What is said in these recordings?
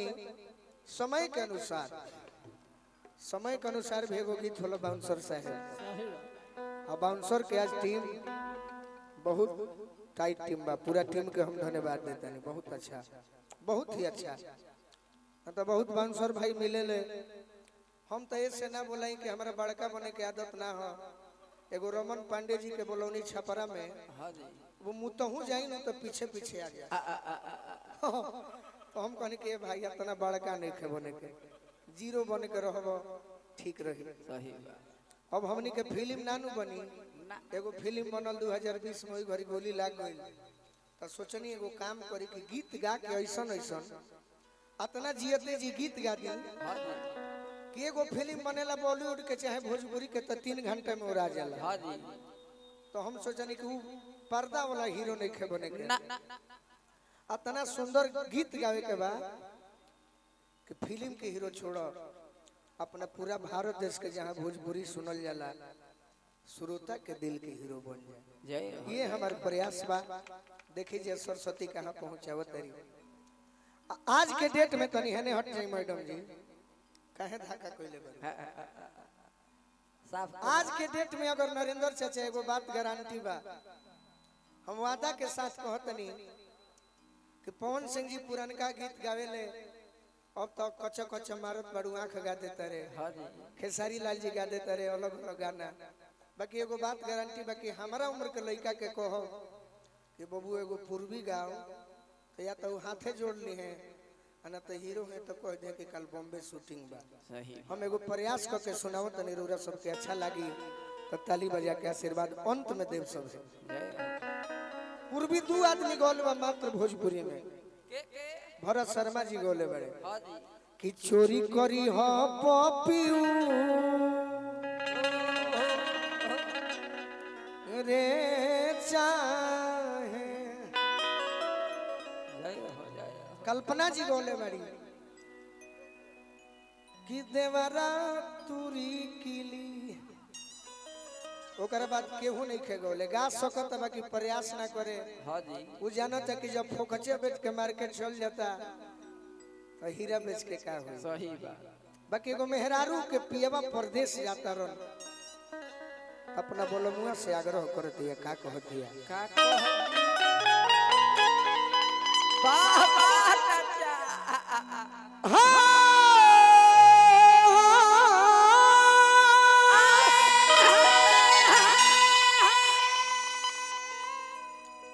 तनी समय के अनुसार भी एगो गीत होला बाउंसर साहब। और बाउंसर के आज टीम बहुत टाइट टीम बा, पूरा टीम के हम धन्यवाद देते हैं। बहुत अच्छा, बहुत ही अच्छा। तो बहुत बाउंसर भाई मिले ले, हम तो ऐसे ना बोलाई कि हमारा बड़का बने के आदत ना हो। एगो रमन पांडे जी के बोलौनी छपरा में, वो मुतहू जाई ना तो पीछे पीछे आ जाए। तो हम कहने के भाई इतना बड़का नहीं खे बने के, जीरो बने के रहबो ठीक रही। सही बात। अब हमनी के फिल्म नानू बनी, एगो फिल्म बनल 2020 में, घरी गोली लाग गई। तो सोचनी एगो काम करी कि गीत गा के ऐसन ऐसन अतना जियते जी गीत गा दी कि एगो फिल्म बनेला बॉलीवुड के चाहे भोजपुरी के तो 3 घंटे में उड़ा जाला। तो हम सोचनी कि पर्दा वाला हीरो नहीं खे बने के, अतना सुंदर गीत गावे के बा कि फिल्म के हीरो छोड़ो, अपना पूरा भारत देश के जहाँ भोजपुरी सुनल जाला श्रोता के दिल के हीरो बन जाए। ये हमारे प्रयास बा। देखिए जे सरस्वती कहाँ पहुँचावत तरी। आज के डेट में तनी हने हट जाई मैडम जी, काहे धक्का कोइले बड़ी। आज के डेट में अगर नरेंद्र चाचा एगो बात गारंटी बा, हम वादा के साथ कहतनी कि पवन सिंह जी पुरानका गीत गावेले, अब तो कच्चा कच्चा मारत बड़ू आँख गा देता रे, खेसारी लाल जी गा देता रे, अलग अलग गाना। बाकी एगो बात गारंटी बाकी हमारा उम्र के लड़का के कहो कि बबू एगो पूर्वी गाओ, तो या तो हाथे जोड़ ली है, ना तो हीरो है तो कह दे कि कल बॉम्बे शूटिंग बा। हम एगो प्रयास करके सुनाओ तनी रउरा सबके अच्छा लगी तो ताली बजा के आशीर्वाद अंत में देव सब पूर्वी 2 आदमी गौल बा मात्र भोजपुरी में। भरत शर्मा जी गौले बड़े कि चोरी करी हो पपियू रे चाहे, कल्पना जी गौले बड़ी कि देवरा तुरी किली। ओकर बाद केहू नहीं खे गौले गा सकत बाकी प्रयास ना करे। वो जानता कि जब फोकचे बेच के मार्केट चल जाता तो हीरा बेच के का हो। सही बात। बाकी एगो मेहरारू के पियवा परदेश जाता रन, अपना बोलमुआ से आग्रह करती है, का कहती है, का वाह वाह चाचा।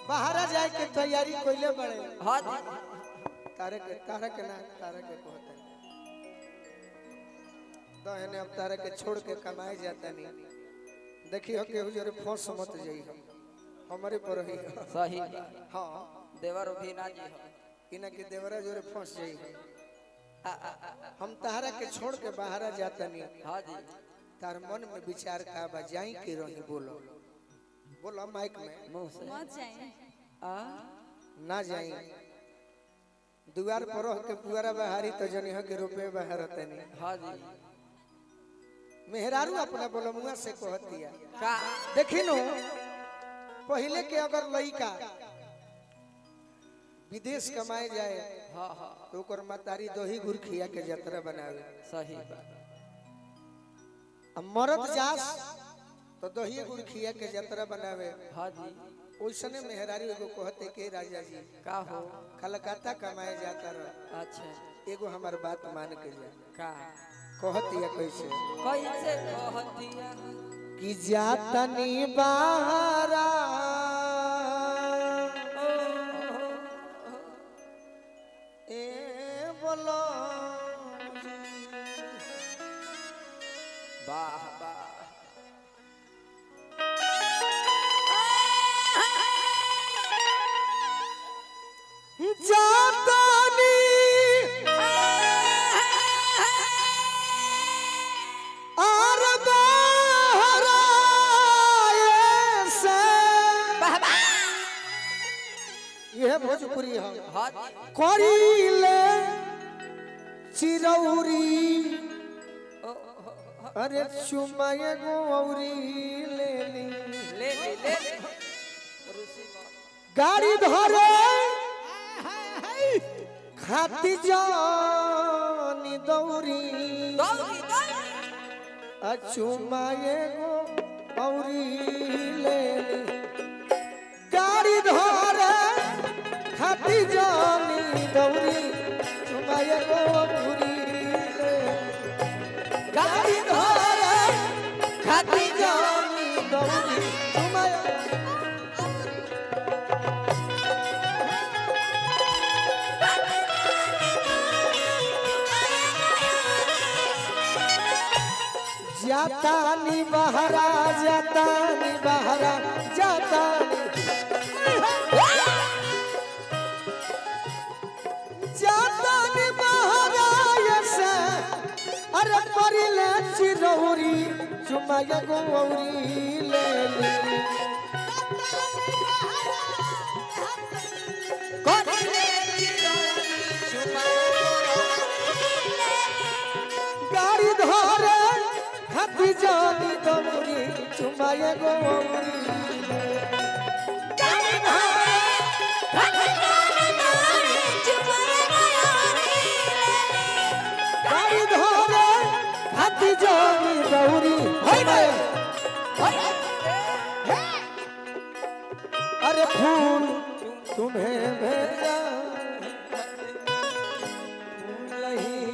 बाहर जाए के तैयारी कोइले बड़े। तारे के ना तारे के कहते दहने अब तारे के छोड़ के कमाए जाता नहीं। देखियो केहू जरे फंस मत जाई, हमारे पर ही। सही। हां देवर भी ना जी हो, इना के देवरा जोरे फंस जाई। हम तारा के छोड़ के बाहर जाता नहीं। हां जी। तार मन में विचार का बा, जाई के रही बोलो बोलो माइक में, मुंह से मत जाए ना जाई। दुआर पर के पुआरा बहारी तो जनिह के रुपए बाहर होते नहीं। हां जी। मेहरारू अपना बोलमुआ से कहती है का देखी नो, पहले के अगर लइका विदेश कमाए जाए तो ओकर मातारी दही गुड़ खिया के यात्रा बनावे। सही बात। मरद जास तो दही गुड़ खिया के यात्रा बनावे। हां जी। ओइसने मेहरारू एगो कहते के राजा जी का हो कलकत्ता कमाए जाता रह। अच्छा एगो हमार बात मान के जा, का कहती है कैसे कैसे कहतिया कि जातनी बाहरा ए बोलो वाह वाह। जातनी आर बाहरा से यह भोजपुरी है। हां करीले चिरौरी अरे चुमाए गौरी ले ली ले रुसी गाड़ी धरे खाती जा चुमाए गो औरी ले ली गाड़ी धोरे खाती जानी दौरी चुमाए गो औरी ले गाड़ी धोरे खाती जानी दौरी चुमाए जातानी बहरा जातानी बहरा जातानी जातानी बहरा ऐसे अरे परिले चिरौरी चुमाया गौरी ले ली गाड़ी धोरे खाती जानी दौरी चुमाए गौरी गाड़ी धोरे खाती जानी दौरी अरे फूल तुम्हें भेजा नहीं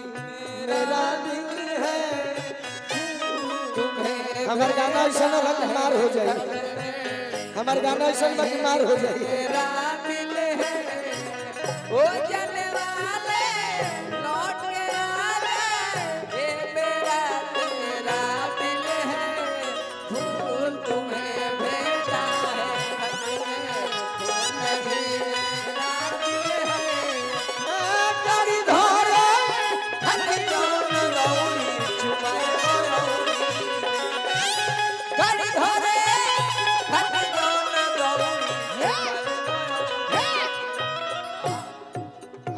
मेरा दिल है हमारे गाना ऐसा ना लग बीमार हो जाए हमारे गाना ऐसा ना बीमार हो जाए मेरा दिल है ओ जाने वाले लौट के आले ये मेरा तेरा दिल है फूल तुम्हें भेजा है मेरा दिल है गाड़ी धोरे हर कौन दौड़ी चुमाए गाड़ी धोरे हर कौन दौड़ी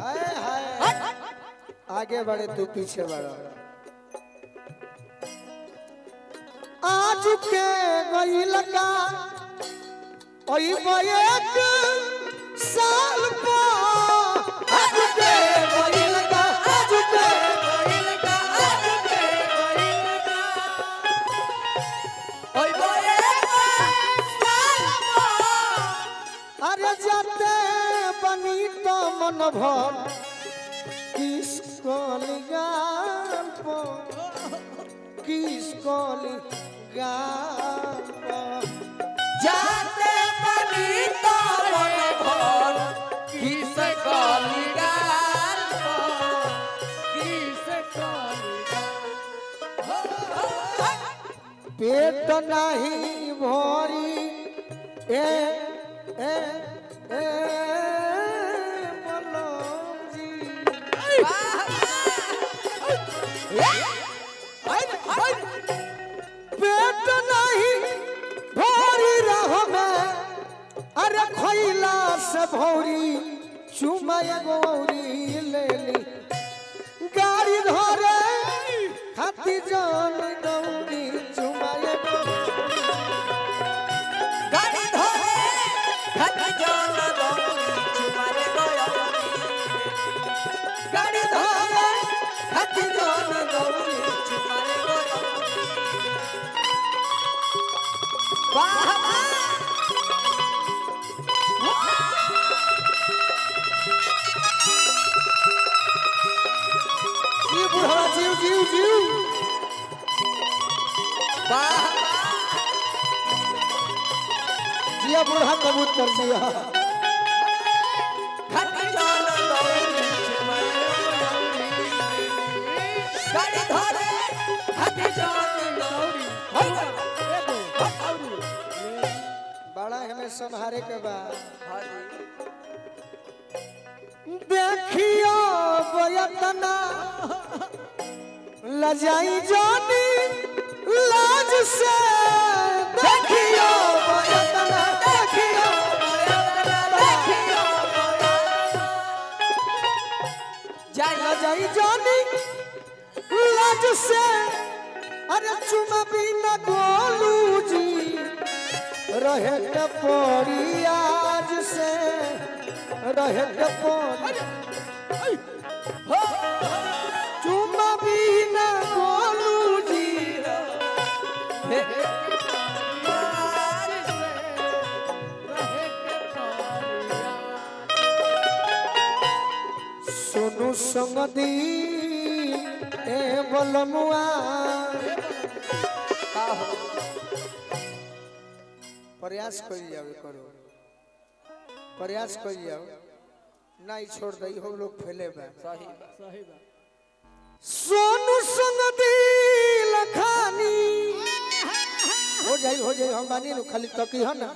हाय हाय आगे बढ़े तू पीछे बढ़ो आज के गई लगा ओई एक साल पा आज के गई लगा आज के अरे जाते बनी तो मन भर किस कलिगान जाते बनी तो मन भर किस कलिगाल किस कलिगाल पेट नहीं भरी ए ए ए मनोजी पेट नहीं भरी रहो में अरे खैला से भौरी चुमाए गौरी ले ली गाड़ी धोरे खाती जान गौरी चुमाए गाड़ी धोरे हट जान दौड़ी चुमारे गया गाड़ी धोरे हट जान दौड़ी चुमारे गया वाह जीव बुढ़ा जीव जीव जीव वाह जिया बुढ़ा कबूतर जिया हट जान दौड़ी चुमारे गाड़ी धोरे हट जान दौड़ी बड़ा हमें संहारे के बाद हाँ जी देखियो बयतना लजाई जानी लाज से देखियो बयतना देखियो लजाई जानी लाज से अरे चुमा बिना गोलू जी रहे के पड़ी आज से रहे के पड़ी चुमा बिना गोलू जी संग दी ए बोलमुआ का हो प्रयास कर जाओ करो प्रयास कर जाओ नहीं छोड़ दई हम लोग फैले बा सही बा सोनू संग दी लखानी हो जाई हम बानी नु खाली तकी है ना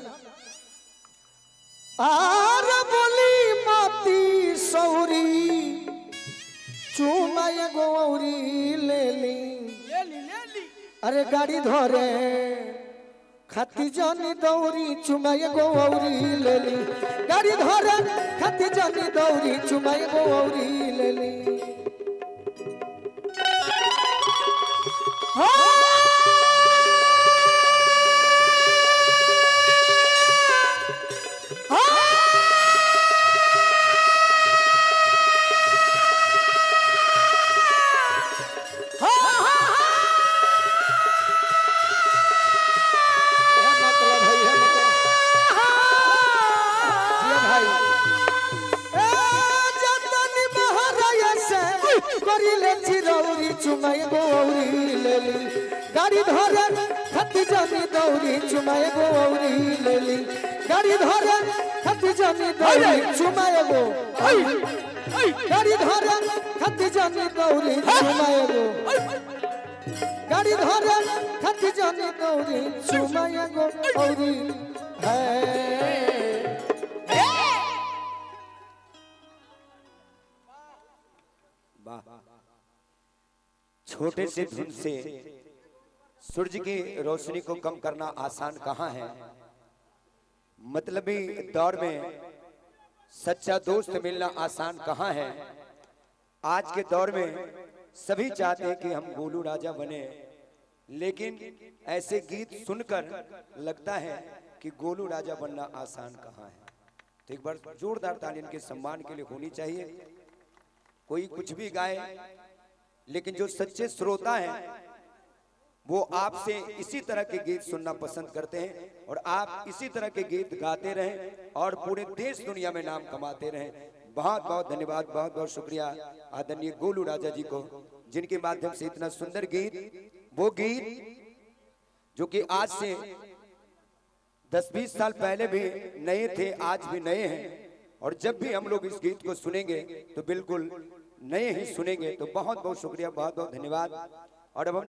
आर बोली माती सौरी चुमाए गौरी ले ली अरे गाड़ी धरे खाती जानी दौरी चुमाए गौरी ले ली गाड़ी धरे खाती जानी दौरी चुमाए गौरी ले ली चुमाए गौरी ले ली गाड़ी धरे खती जानी दौरी चुमाए गौरी ले ली गाड़ी धरे खती जानी दौरी चुमाए गो गाड़ी धरे खती जानी दौरी चुमाए गो गाड़ी धरे खती जानी दौरी चुमाए गौरी है छोटे से धुन से सूरज की रोशनी को कम करना आसान कहाँ है। मतलबी दौर में सच्चा दोस्त मिलना आसान कहाँ है। आज के दौर में सभी चाहते हैं कि हम गोलू राजा बने, लेकिन ऐसे गीत सुनकर लगता है कि गोलू राजा बनना आसान कहाँ है। तो एक बार जोरदार ताली इनके सम्मान के लिए होनी चाहिए। कोई कुछ भी गाए, लेकिन जो सच्चे श्रोता हैं वो आपसे इसी तरह के गीत सुनना पसंद करते हैं और आप इसी तरह के गीत गाते रहें और पूरे देश दुनिया में नाम कमाते रहें। बहुत बहुत धन्यवाद, बहुत बहुत शुक्रिया आदरणीय गोलू राजा जी को, जिनके माध्यम से इतना सुंदर गीत, वो गीत जो कि आज से 10-20 साल पहले भी नए थे, आज भी नए हैं। और जब भी हम लोग इस गीत को सुनेंगे तो बिल्कुल नए ही सुनेंगे। तो बहुत बहुत शुक्रिया, बहुत बहुत धन्यवाद। और अब हम